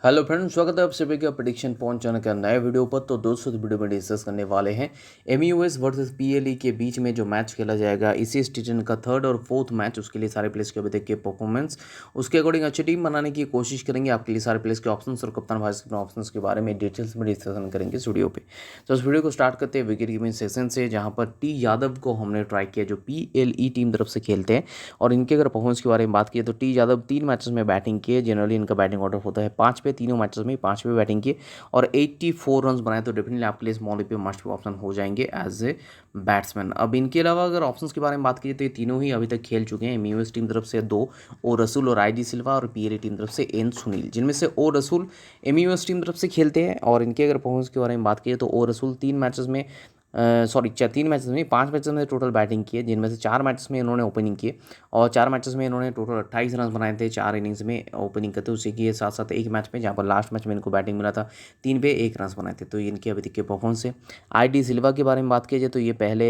Hello friends, स्वागत है आप सभी का प्रेडिक्शन पॉइंट चैनल का नए वीडियो पर। तो दोस्तों वीडियो में डिस्कस करने वाले हैं एमयूएस वर्सेस पीएलई के बीच में जो मैच खेला जाएगा इसी सीजन का थर्ड और फोर्थ मैच। उसके लिए सारे प्लेयर्स के अभी तक के परफॉर्मेंस, उसके अकॉर्डिंग अच्छी टीम बनाने की कोशिश करेंगे। आपके लिए सारे प्लेयर्स के ऑप्शंस और कप्तान वाइस कैप्टन ऑप्शंस के बारे में डिटेल्स में डिस्कशन करेंगे इस वीडियो पे। तो इस वीडियो को स्टार्ट करते हैं विकेट कीपिंग सेशन से, जहाँ पर टी यादव को हमने ट्राई किया जो पीएलई टीम तरफ से खेलते हैं। और इनके अगर परफॉर्मेंस के बारे में बात की तो टी यादव 3 मैचेस में बैटिंग किए। जनरली इनका बैटिंग ऑर्डर होता है 5 पे, तीनों मैचेस में 5 पे बैटिंग की और 84 रन बनाए। तो डेफिनेटली आपके लिए स्मॉल पे मस्ट ऑप्शन हो जाएंगे एज ए बैट्समैन। अब इनके अलावा अगर ऑप्शंस के बारे में बात की तो ये तीनों ही अभी तक खेल चुके हैं। एमयूएस टीम तरफ से 2 ओ रसूल और आई डी सिल्वा, और पीएलए टीम तरफ से एन सुनील, जिनमें से ओ रसूल एमयूएस टीम तरफ से खेलते हैं। और इनके अगर परफॉर्मेंस के बारे में बात की तो ओ रसूल 3 मैचेस में 3 मैचेस में 5 मैचेस में टोटल बैटिंग की है, जिनमें से 4 मैचेस में इन्होंने ओपनिंग की और 4 मैचेस में इन्होंने टोटल 28 रन बनाए थे 4 इनिंग्स में ओपनिंग करते। उसी के साथ साथ एक मैच में, जहाँ पर लास्ट मैच में इनको बैटिंग मिला था, 3 पे 1 रन बनाए थे। तो इनके अभी तक के परफॉर्मेंस है। आई डी सिल्वा के बारे में बात की जाए तो ये पहले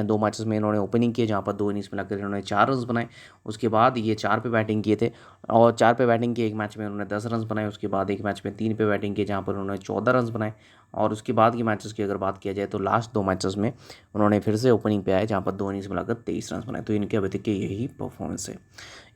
2 मैचेस में इन्होंने ओपनिंग किए, जहाँ पर 2 इनिंग्स मिलाकर इन्होंने 4 रन बनाए। उसके बाद ये 4 पे बैटिंग किए थे और 4 पे बैटिंग किए, एक मैच में उन्होंने 10 रन बनाए। उसके बाद एक मैच में 3 पे बैटिंग किए, जहाँ पर उन्होंने 14 रन बनाए। और उसके बाद की मैचेस की अगर बात किया जाए तो लास्ट 2 मैचेस में उन्होंने फिर से ओपनिंग पे आए, जहाँ पर 2 इनिंग्स मिलाकर 23 रन बनाए। तो इनके अभी तक के यही परफॉर्मेंस है।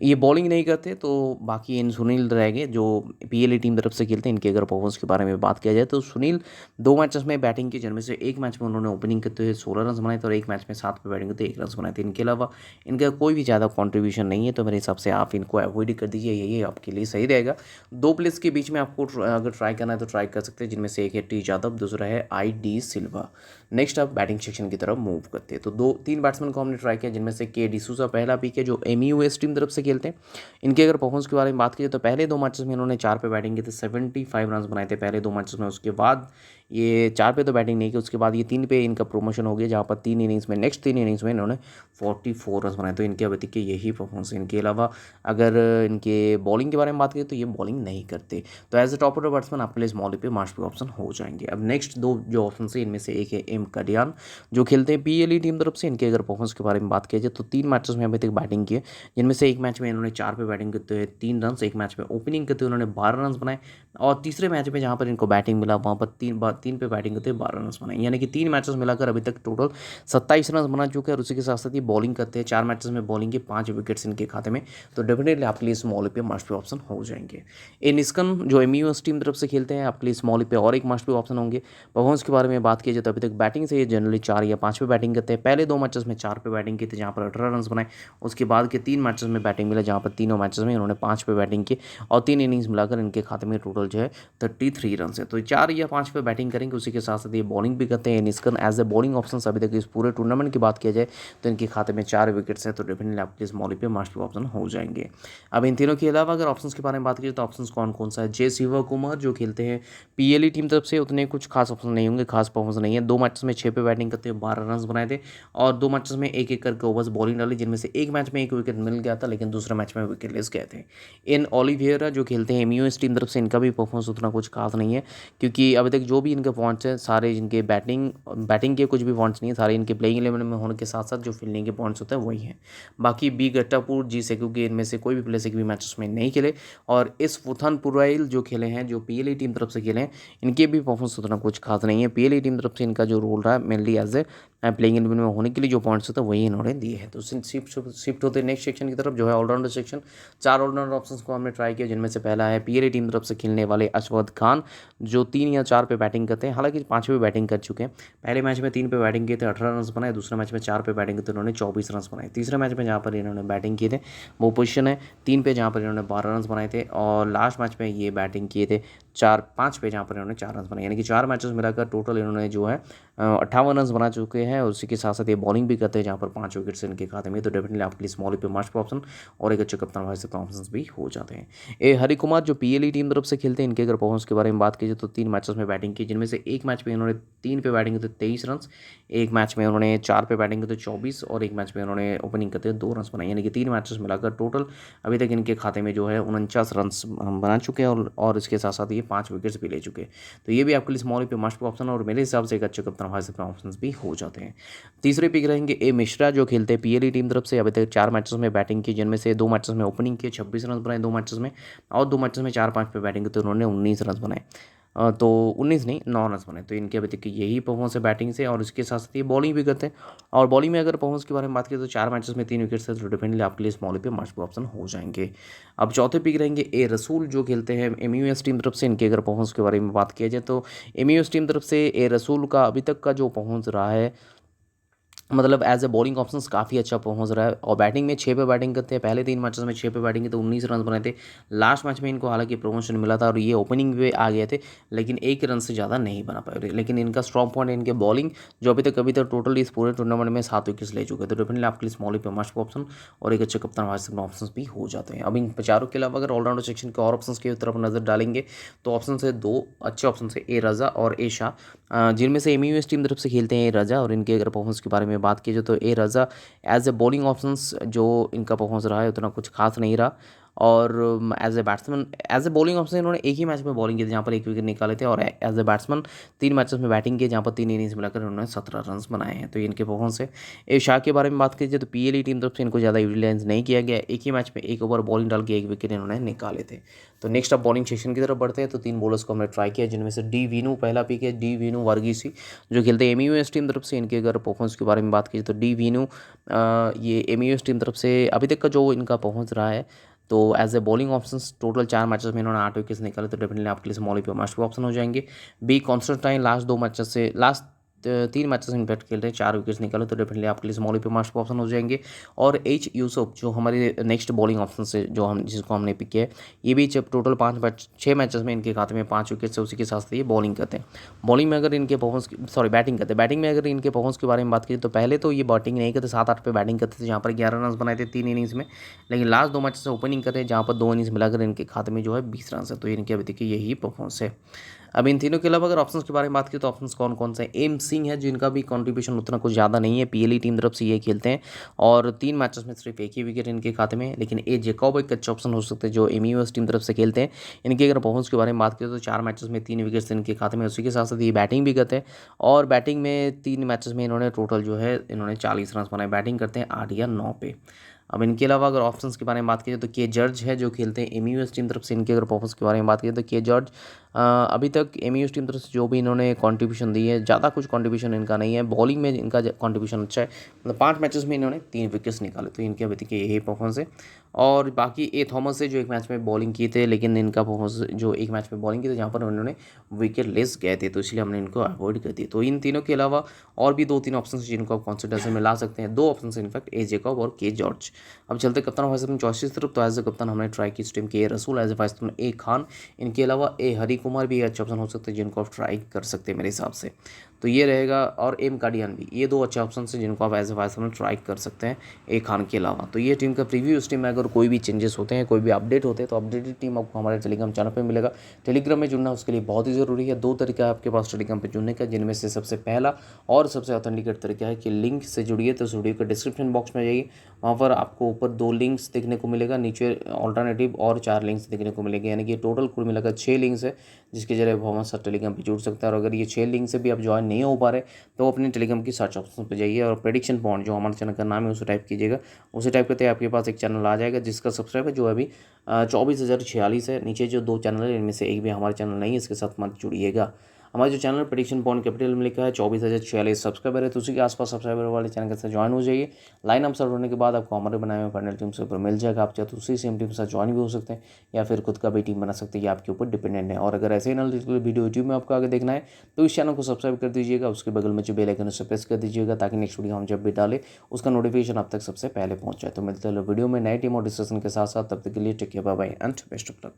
ये बॉलिंग नहीं करते, तो बाकी इन सुनील रहेंगे जो पीएलए टीम तरफ से खेलते हैं। इनके अगर परफॉर्मेंस के बारे में बात किया जाए तो सुनील 2 मैचेस में बैटिंग की, जिनमें से एक मैच में उन्होंने ओपनिंग करते हुए 16 रन बनाए थे और एक मैच में 7 पे बैटिंग करते 1 रन बनाए थे। इनके अलावा इनका कोई भी ज़्यादा कॉन्ट्रीब्यूशन नहीं है, तो मेरे हिसाब से आप इनको अवॉइड ही कर दीजिए, यही आपके लिए सही रहेगा। 2 प्लेयर्स के बीच में आपको अगर ट्राई करना है तो ट्राई कर सकते हैं, जिनमें से एक है टी यादव, दूसरा है आई डी सिल्वा। नेक्स्ट आप बैटिंग सेक्शन की तरफ मूव करते हैं तो 2-3 बैट्समैन को हमने ट्राई किया, जिनमें से के डिसूजा पहला पिक है जो एमयूएस टीम तरफ से खेलते हैं। इनके अगर परफॉर्मेंस के बारे में बात की तो पहले 2 मैचेस में इन्होंने 4 पे बैटिंग की थी, 75 रन बनाए थे पहले 2 मैचेस में। उसके बाद ये 4 पे तो बैटिंग नहीं की, उसके बाद ये 3 पे इनका प्रमोशन हो गया, जहाँ पर 3 इनिंग्स में, नेक्स्ट 3 इनिंग्स में इन्होंने 44 रन बनाए। तो इनके अभी तक के यही परफॉर्मेंस है। इनके अलावा अगर इनके बॉलिंग के बारे में बात करें तो ये बॉलिंग नहीं करते। तो as a top order batsman आपके लिए स्मॉल पे मार्च पे ऑप्शन हो जाएंगे। अब नेक्स्ट 2 जो ऑप्शन है, इनमें से एक है एम कडियान जो खेलते हैं पीएलई टीम तरफ से। इनके अगर परफॉर्मेंस के बारे में बात किया जाए तो 3 मैचेस में अभी तक बैटिंग की है, जिनमें से एक मैच में इन्होंने 4 पे बैटिंग करते हुए 3 रन, एक मैच में ओपनिंग करते हुए उन्होंने 12 रन बनाए और तीसरे मैच में जहाँ पर इनको बैटिंग मिला वहाँ पर 3 पे बैटिंग करते हुए 12 रन बनाए। यानी कि 3 मैचेस मिलाकर अभी तक टोटल 27 रन बना चुके हैं। और उसी के साथ साथ ये बॉलिंग करते हैं, 4 मैचेस में बॉलिंग के 5 विकेट्स इनके खाते में। तो डेफिनेटली आपके लिए स्मॉल पे मस्ट पे ऑप्शन हो जाएंगे। इन निस्कन जो एमयूएस टीम तरफ से खेलते हैं, आपके लिए स्मॉल पे और एक मस्ट पे ऑप्शन होंगे। परफॉर्मेंस के बारे में बात की जाए तो अभी तक बैटिंग से ये जनरली 4 या 5 पे बैटिंग करते हैं। पहले 2 मैचेस में 4 पे बैटिंग की थी, जहाँ पर 18 रन बनाए। उसके बाद के 3 मैचेस में बैटिंग मिला, जहाँ पर तीनों मैचेस में इन्होंने 5 पे बैटिंग की और 3 इनिंग्स मिलाकर इनके खाते में टोटल जो है 33 रन है। तो 4 या 5 पे बैटिंग करेंगे, उसी के साथ साथ ये बॉलिंग भी करते हैं। निस्कन एज ए बॉलिंग ऑप्शन अभी तक इस पूरे टूर्नामेंट की बात किया जाए तो इनके खाते में 4 विकेट्स हैं। तो डेफिनेटली आपके स्मॉल पे मस्ट ऑप्शन हो जाएंगे। अब इन तीनों के अलावा अगर ऑप्शंस के बारे में बात की तो ऑप्शंस कौन कौन सा है, जय शिवा कुमार जो खेलते हैं पीएलई टीम तरफ से, उतने कुछ खास ऑप्शन नहीं होंगे, खास परफॉर्मेंस नहीं है। 2 मैचेस में 6 पे बैटिंग करते हुए 12 रन बनाए थे और 2 मैचेस में एक एक करके ओवर्स बॉलिंग डाली, जिनमें से एक मैच में 1 विकेट मिल गया था, लेकिन दूसरे मैच में विकेट लेस गए थे। इन ओलिवियरा जो खेलते हैं एमयूएस टीम तरफ से, इनका भी परफॉर्मेंस उतना कुछ खास नहीं है, क्योंकि अभी तक जो भी इनके पॉइंट्स हैं सारे इनके बैटिंग के कुछ भी पॉइंट्स नहीं है, सारे इनके प्लेइंग 11 में होने के साथ साथ जो फील्डिंग के पॉइंट्स होते हैं वही हैं। बाकी बी गट्टापुर जी से, क्योंकि इनमें से कोई भी प्लेयर एक भी मैचेस में नहीं खेले। और इस फुथन पुराइल जो खेले हैं, जो पीएलई टीम तरफ से खेले हैं, इनके भी परफॉर्मेंस उतना कुछ खास नहीं है। पीएलई टीम तरफ से इनका जो रोल रहा है मेनली एज ए प्लेइंग 11 में होने के लिए जो पॉइंट्स होते हैं वही इन्होंने दिए हैं। तो शिफ्ट होते हैं नेक्स्ट सेक्शन की तरफ, जो है ऑलराउंडर सेक्शन। 4 ऑलराउंडर ऑप्शंस को हमने ट्राई किया, जिनमें से पहला है पीएलई टीम तरफ से खेलने वाले अशफाक खान जो 3 या 4 पे बैटिंग करते हैं, हालांकि 5 पे बैटिंग कर चुके हैं। पहले मैच में 3 पे बैटिंग किए थे, 18 रन बनाए। दूसरे मैच में 4 पे बैटिंग करते उन्होंने 24 रन बनाए। तीसरे मैच में जहाँ पर इन्होंने बैटिंग किए थे वो पोजीशन है 3 पे, जहाँ पर इन्होंने 12 रन बनाए थे। और लास्ट मैच में ये बैटिंग किए थे 5 पे, जहाँ पर इन्होंने 4 रन बनाए। यानी कि 4 मैचेस मिलाकर टोटल इन्होंने जो है 58 रन बना चुके हैं। और उसी के साथ साथ ये बॉलिंग भी करते हैं, जहाँ पर 5 विकेट्स इनके खाते में। तो डेफिनेटली आपके लिए स्मॉल पे मस्ट ऑप्शन और एक अच्छे कप्तान वाइस ऑप्शन भी हो जाते हैं। ए हरि कुमार जो पीएलई टीम तरफ से खेलते हैं, इनके अगर परफॉर्मेंस के बारे में बात कीजिए तो 3 मैचेस में बैटिंग की, जिनमें से एक मैच में इन्होंने 3 पे बैटिंग करते 23 रन, एक मैच में उन्होंने 4 पे बैटिंग करते 24 और एक मैच में उन्होंने ओपनिंग करते 2 रन बनाए। यानी कि 3 मैचेस मिलाकर टोटल अभी तक इनके खाते में जो है 49 रन बना चुके हैं और इसके साथ साथ ये 5 विकेट्स भी ले चुके हैं। तो ये भी आपके लिए स्मॉल पे मस्ट ऑप्शन और मेरे हिसाब से एक अच्छे कप्तान वाइस ऑप्शन भी हो जाते हैं। हैं। तीसरे पिक रहेंगे ए मिश्रा, जो खेलते हैं पीएलई टीम तरफ से। अभी तक 4 मैचेस में बैटिंग की, जिनमें से 2 मैचेस में ओपनिंग किए, 26 रन बनाए 2 मैचेस में, और 2 मैचेस में 4-5 पे बैटिंग की तो उन्होंने 19 रन बनाए। तो 19 नहीं 9 रन बने। तो इनके अभी तक की यही परफॉर्मेंस है बैटिंग से, और इसके साथ साथ ये बॉलिंग भी करते हैं। और बॉलिंग में अगर परफॉर्मेंस के बारे में बात करें तो 4 मैचेस में 3 विकेट्स है, तो डेफिनेटली आपके लिए स्मॉल पे मस्ट ऑप्शन हो जाएंगे। अब चौथे पिक रहेंगे ए रसूल, जो खेलते हैं एमयूएस टीम तरफ से। इनके अगर परफॉर्मेंस के बारे में बात किया जाए तो एमयूएस टीम तरफ से ए रसूल का अभी तक का जो परफॉर्मेंस रहा है, मतलब एज ए बॉलिंग ऑप्शंस काफ़ी अच्छा पहुंच रहा है। और बैटिंग में 6 पे बैटिंग करते हैं। पहले 3 मैचेस में 6 पे बैटिंग की तो 19 रन बनाए थे। लास्ट मैच में इनको हालांकि प्रमोशन मिला था और ये ओपनिंग पे आ गए थे, लेकिन 1 रन से ज़्यादा नहीं बना पाए। लेकिन इनका स्ट्रॉन्ग पॉइंट है इनके बॉलिंग, जो अभी तक टोटल इस पूरे टूर्नामेंट में 7 विकेट्स ले चुके हैं। तो डेफिनेटली आपके लिए स्मॉल पे मस्ट ऑप्शन और एक अच्छे कप्तान वाइस ऑप्शन भी हो जाते हैं। अब इन चारों के अलावा अगर ऑलराउंडर सेक्शन के और ऑप्शन की तरफ नजर डालेंगे तो ऑप्शन है 2 अच्छे ऑप्शन है, ए रजा और ए शाह, जिनमें से एमयूएस टीम तरफ से खेलते हैं ए रजा। और इनके अगर परफॉर्मेंस के बारे में बात की जाए तो ए रजा एज ए बॉलिंग ऑप्शंस जो इनका परफॉर्मेंस रहा है उतना कुछ खास नहीं रहा। और as a batsman, as a bowling option इन्होंने एक ही मैच में बॉलिंग की थी जहाँ पर 1 विकेट निकाले थे, और एज ए बैट्समैन 3 मैचेस में बैटिंग की जहाँ पर 3 इनिंग्स मिलाकर उन्होंने 17 रन बनाए हैं। तो ये इनके परफॉर्मेंस है। ए शाह के बारे में बात की जाए तो पीएलई टीम तरफ से इनको ज़्यादा यूटिलाइज नहीं किया गया। एक ही मैच में 1 ओवर बॉलिंग डाल के 1 विकेट इन्होंने निकाले थे। तो नेक्स्ट अब बॉलिंग सेक्शन की तरफ बढ़ते हैं। तो 3 बॉलर्स को हमने ट्राई किया, जिनमें से डी वीनू पहला पिक है, डी वीनू वर्गीसी, जो खेलते हैं एमयूएस टीम तरफ से। इनके अगर परफॉर्मेंस के बारे में बात की तो डी वीनू ये एमयूएस टीम तरफ से अभी तक का जो इनका परफॉर्मेंस रहा है, तो as a bowling options total 4 matches में इन्होंने 8 विकेट्स निकाले, तो डेफिनेटली आपके लिए स्मॉल पे मस्ट ऑप्शन हो जाएंगे। बी कॉन्स्टेंटाइन लास्ट 2 मैचेस से, लास्ट 3 मैचेस इनफैक्ट खेल रहे हैं, 4 विकेट्स निकाले, तो डेफिनेटली आपके लिए स्मॉल पे मस्ट ऑप्शन हो जाएंगे। और एच यूसुफ, जो हमारे नेक्स्ट बॉलिंग ऑप्शन से जो हम जिसको हमने पिक किया है, ये भी जब टोटल 6 मैचेस में इनके खाते में 5 विकेट्स है, उसी के साथ ये बॉलिंग करते हैं। बॉलिंग में अगर इनके परफॉर्मेंस बैटिंग करते हैं, बैटिंग में अगर इनके परफॉर्मेंस के बारे में बात करें तो पहले तो ये बैटिंग नहीं करते, 7-8 पे बैटिंग करते थे, जहाँ पर 11 रन बनाए थे 3 इनिंग्स में। लेकिन लास्ट 2 मैचेस से ओपनिंग करते हैं, जहाँ पर 2 इनिंग्स मिलाकर इनके खाते में जो है 20 रन है। तो इनके अभी तक यही परफॉर्मेंस है। अब इन तीनों के अलावा अगर ऑप्शंस के बारे में बात करें तो ऑप्शंस कौन कौन से हैं? एम सिंह है, जिनका भी कंट्रीब्यूशन उतना कुछ ज़्यादा नहीं है, पीएलई टीम तरफ से ये खेलते हैं, और 3 मैचेस में सिर्फ 1 ही विकेट इनके खाते में है। लेकिन ए जेकॉब एक अच्छा ऑप्शन हो सकते हैं, जो एमयूएस टीम तरफ से खेलते हैं। इनके अगर परफॉर्मेंस के बारे में बात करें तो 4 मैचेस में 3 विकेट्स इनके खाते में, उसी के साथ साथ ये बैटिंग भी करते हैं। और बैटिंग में 3 मैचेस में इन्होंने टोटल जो है इन्होंने 40 रन बनाए। बैटिंग करते हैं 8 या 9 पे। अब इनके अलावा अगर ऑप्शंस के बारे में बात की जाए तो के जॉर्ज है, जो खेलते हैं एमयूएस टीम तरफ से। इनके अगर परफॉर्मेंस के बारे में बात करें तो के जॉर्ज अभी तक एमयूएस टीम तरफ से जो भी इन्होंने कंट्रीब्यूशन दी है, ज़्यादा कुछ कंट्रीब्यूशन इनका नहीं है। बॉलिंग में इनका कंट्रीब्यूशन अच्छा है, मतलब 5 मैचेस में इन्होंने 3 विकेट्स निकाले, तो इनके अभी तक यही परफॉर्मेंस है। और बाकी ए थॉमस है, जो 1 मैच में बॉलिंग किए थे, लेकिन इनका परफॉर्मेंस जो 1 मैच में बॉलिंग की थी जहाँ पर उन्होंने विकेट लेस गए थे, तो इसलिए हमने इनको अवॉइड कर दी। तो इन तीनों के अलावा और भी 2-3 ऑप्शन जिनको आप कंसिडरेशन में ला सकते हैं। 2 ऑप्शन इनफैक्ट, ए जेकॉब और के जॉर्ज। अब चलते कप्तान वाइस अपनी चॉइस तरफ। तो एज ए कप्तान हमने ट्राई की इस टीम के ए रसूल, एज ए वाइस कैप्टन ए खान। इनके अलावा ए हरी कुमार भी अच्छा ऑप्शन हो सकते हैं, जिनको आप ट्राई कर सकते हैं मेरे हिसाब से। तो ये रहेगा, और एम काडियान भी, ये 2 अच्छे ऑप्शन हैं जिनको आप as a vice captain try कर सकते हैं ए खान के अलावा। तो ये टीम का प्रीव्यू। इस टीम में अगर कोई भी चेंजेस होते हैं, कोई भी अपडेट होते हैं, तो अपडेटेड टीम आपको हमारे टेलीग्राम चैनल पर मिलेगा। टेलीग्राम में जुड़ना उसके लिए बहुत ही ज़रूरी है। 2 तरीका है आपके पास टेलीग्राम पर जुड़ने का, जिनमें से सबसे पहला और सबसे ऑथेंटिकेट तरीका है कि लिंक से जुड़िए। तो वीडियो के डिस्क्रिप्शन बॉक्स में जाइए, वहाँ पर आपको ऊपर 2 लिंक्स देखने को मिलेगा, नीचे ऑल्टरनेटिव और 4 लिंक्स देखने को मिलेंगे, यानी कि टोटल कुल मिलाकर 6 लिंक्स है, जिसके जरिए आप हमारे साथ टेलीग्राम पर जुड़ सकते हैं। और अगर ये 6 लिंक से भी आप ज्वाइन नहीं हो पा रहे तो अपने टेलीग्राम की सर्च ऑप्शन पर जाइए और प्रेडिक्शन पॉइंट, जो हमारे चैनल का नाम है, उसे टाइप कीजिएगा। उसे टाइप करते ही आपके पास एक चैनल आ जाएगा, जिसका सब्सक्राइबर जो है अभी 24,046 है। नीचे जो 2 चैनल है, इनमें से एक भी हमारे चैनल नहीं है, इसके साथ मत जुड़िएगा। हमारे जो चैनल प्रेडिक्शन पॉइंट कैपिटल में लिखा है 24,046 सब्सक्राइबर है, तो उसी के आसपास सब्सक्राइबर वाले चैनल के साथ ज्वाइन हो जाइए। लाइन अप स्टार्ट होने के बाद आपको हमारे बनाए हुए फाइनल टीम से ऊपर मिल जाएगा। आप चाहे तो उसी सेम टीम के साथ ज्वाइन भी हो सकते हैं, या फिर खुद का भी टीम बना सकते हैं, ये आपके ऊपर डिपेंडेंट है। और अगर ऐसे एनालिटिकल वीडियो यूट्यूब में आपको आगे देखना है तो इस चैनल को सब्सक्राइब कर दीजिएगा, उसके बगल में जो बेल आइकन उसे प्रेस कर दीजिएगा, ताकि नेक्स्ट वीडियो हम जब भी डालें उसका नोटिफिकेशन आप तक सबसे पहले पहुंच जाए। तो मिलते हैं वीडियो में नए टीम और डिस्कशन के साथ साथ, तब तक के लिए take care, bye bye and best of luck.